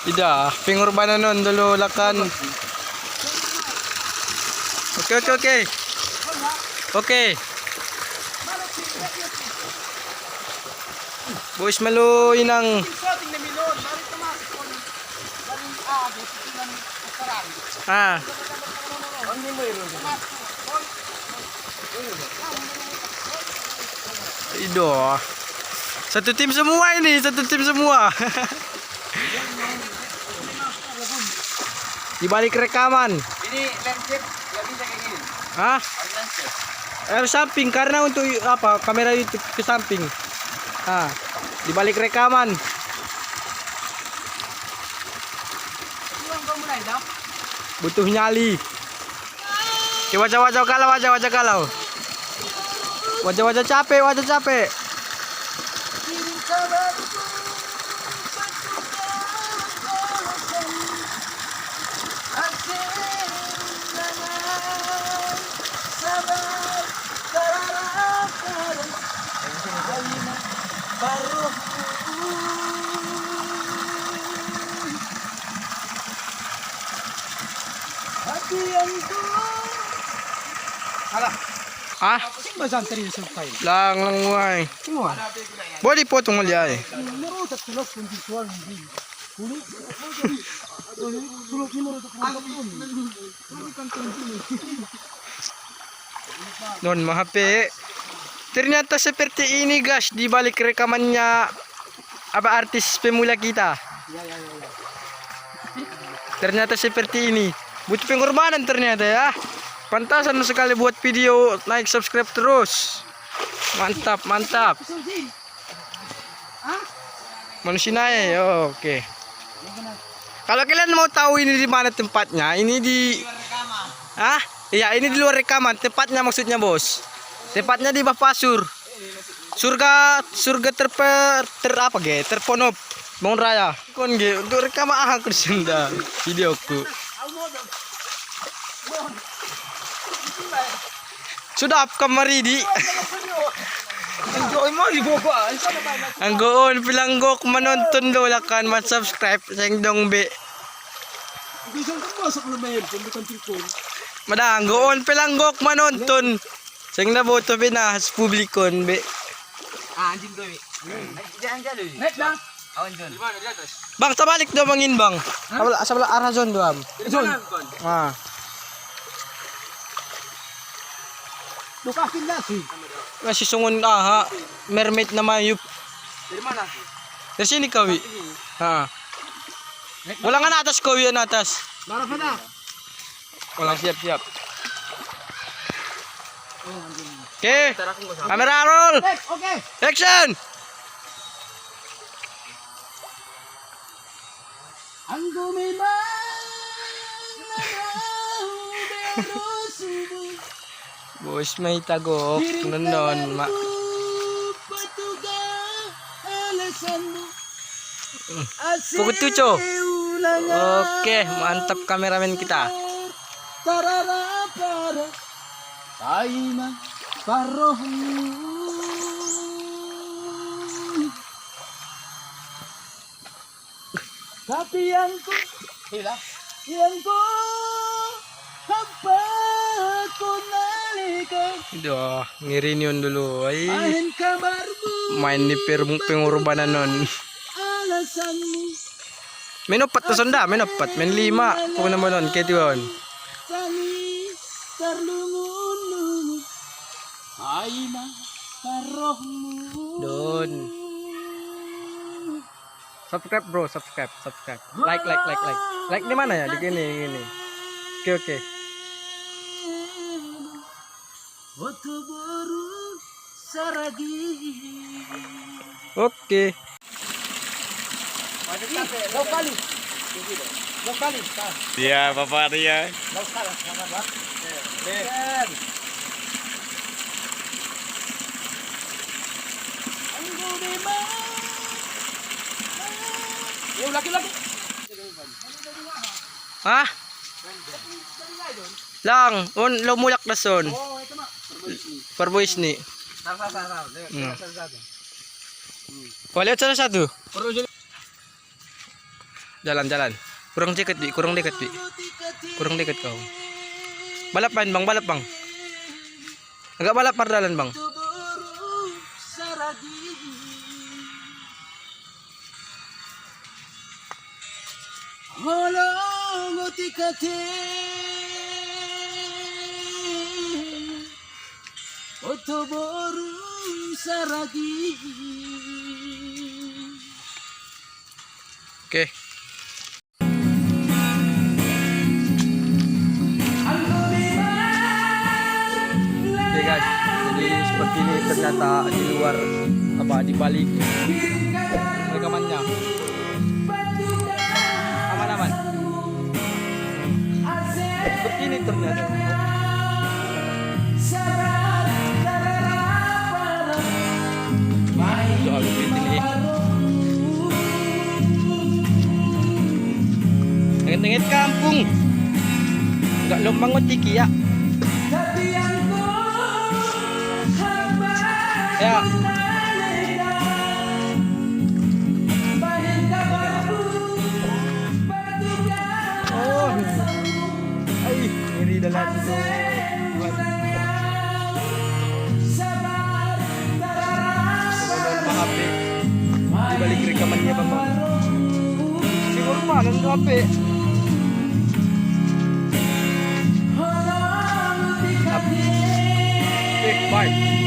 Ida, pengorbanan nun dulu lakan. Oke. Oke. Boys malu inang. Ah. Ido. Satu tim semua ini, satu tim semua. Di balik rekaman. Ini landscape nggak bisa kayak gini. Hah? Harus landscape. Harus samping karena untuk apa? Kamera YouTube ke samping. Ah, di balik rekaman. Butuh nyali. Oke, wajah-wajah galau. Wajah-wajah capek. Alah, Ah, sing basan tadi selesai. lang wai. Semua. Boleh potong aja. Merusak telok pun visual ini. Suluk ini merusak pun. Non mahape. Ternyata seperti ini guys di balik rekamannya apa artis pemula kita. Ternyata seperti ini. Butuh pengorbanan ternyata ya. Pantasan sekali buat video, like, subscribe terus. Mantap. Manusia naik. Oh, oke. Kalau kalian mau tahu ini di mana tempatnya, ini di Iya, ini di luar rekaman. Tempatnya maksudnya, Bos. Tempatnya di Bapasur. Surga terponop Bangun Raya. Kon ge untuk rekaman aku senda videoku. Sudah kamari di Anggoon pilanggok menonton dola kan subscribe sing dong be. Madang goon pilanggok menonton sing naboto binahas publikon be. Anjing tuh. Jangan jadi. Naik dah. Awan John. Di mana di atas? Bang, tabalik do mangin bang. Sebelah arah zon doam. Zon. Ah. Bukasin lagi. Masih sungun mermaid na mayup. Dari mana? Dari sini kawi. Ha. Wala nga atas kawi yan atas. Marah pada. Wala siap. Oke. Kamera roll. Oke. Action. Anggo memang Bos may tagok nandun Pukul 7. Oke, mantap kameramen kita. Tapi yang ku apa ku nalikan Duh, ngirin yun dulu. Ay, ahin kabarmu main ni pengorbanan nun. alasanmu Menopat na sonda, menopat. Men 5. Kung naman nun, kaya yun. tali terlungun-lungun ay makarohmu Doon. Subscribe bro, subscribe. Like. Like di mana ya? Di gini. Oke. waktu baru saragi Oke. Dua kali. Iya, Bapak dia. Yung laki-laki. Hah? Lang, lumulak na son. Oh, ito mah. Parboys ni. Sar. Wala sa satu. Jalan. Kurang deket, Bi. Kurang deket kau. Balap main, Bang. Balap, Bang. Agak balap pardalan, Bang. Oke. Oke guys, jadi seperti ini ternyata di luar di balik rekamannya. Aman-aman. Seperti ini ternyata. Soal ini. Tengit-tengit kampung. Enggak lompang tiki ya. Ya. Oh. Ay, ngiri dalam itu. HP. Di balik rekamannya Bang. Siguro mana itu HP? Bye.